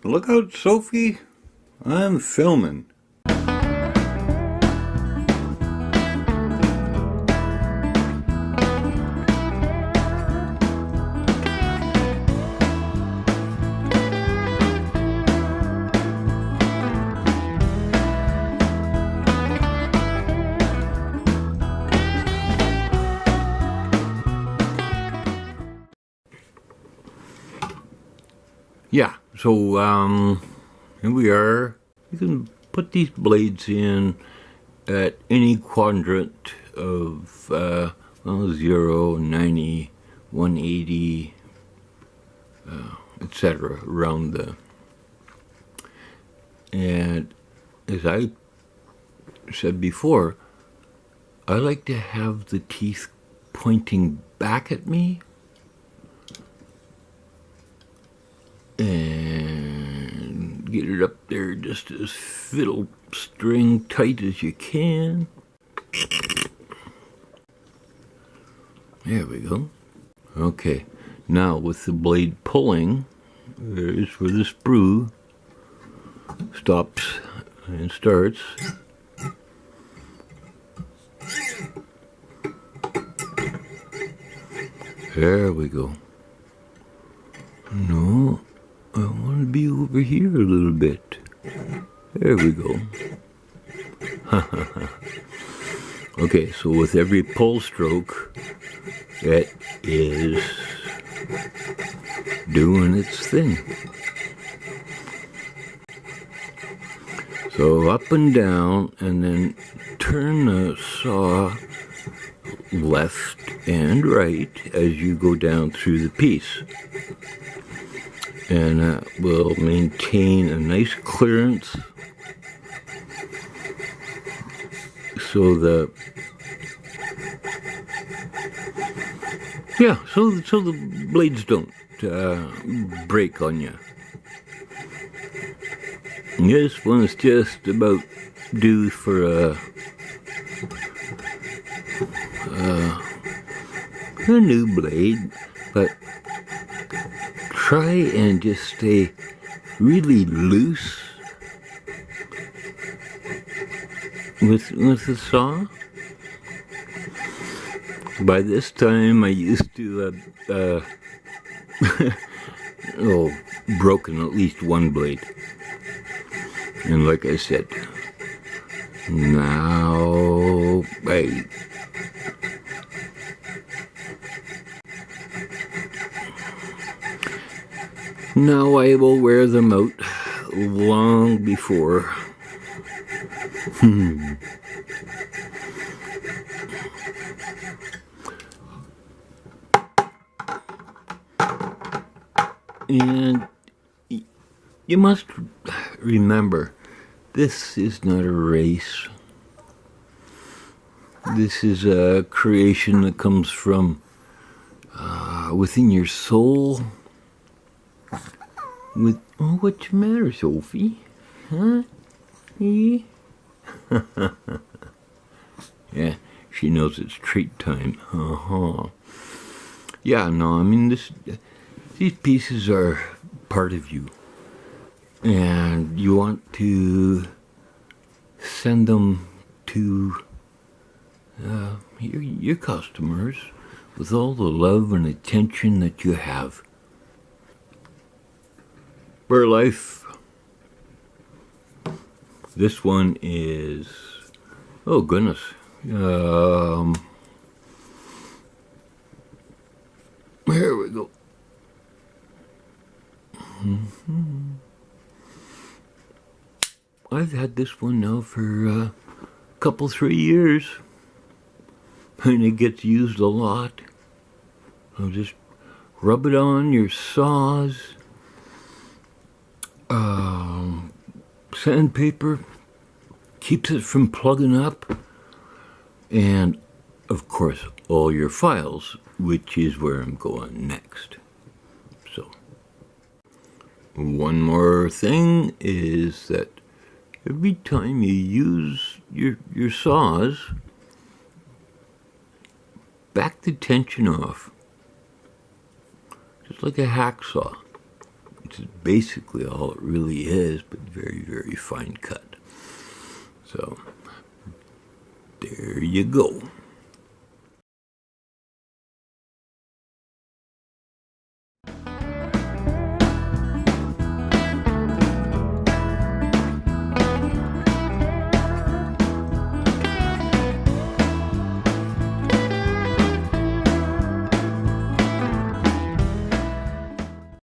Look out, Sophie. I'm filming. Yeah, so here we are. You can put these blades in at any quadrant of 0, 90, 180, etc. around the. And as I said before, I like to have the teeth pointing back at me. And get it up there just as fiddle string tight as you can. There we go. Okay, now with the blade pulling, there's where the sprue stops and starts. There we go. No. I want to be over here a little bit. There we go. Okay, so with every pull stroke, it is doing its thing. So up and down, and then turn the saw left and right as you go down through the piece. And that will maintain a nice clearance so the blades don't break on you. And this one's just about due for a new blade, but try and just stay really loose with the saw. By this time I used to broken at least one blade. And like I said, now I will wear them out long before. And you must remember, this is not a race. This is a creation that comes from within your soul. What's the matter, Sophie? Huh? Yeah, she knows it's treat time. Yeah, no, I mean, these pieces are part of you. And you want to send them to your customers with all the love and attention that you have. For life, this one is, oh goodness, there we go. I've had this one now for a couple, 3 years, and it gets used a lot. I'll just rub it on your saws. Sandpaper keeps it from plugging up, and of course all your files, which is where I'm going next. So one more thing is that every time you use your saws, back the tension off, just like a hacksaw. which is basically all it really is, but very, very fine cut. So, there you go.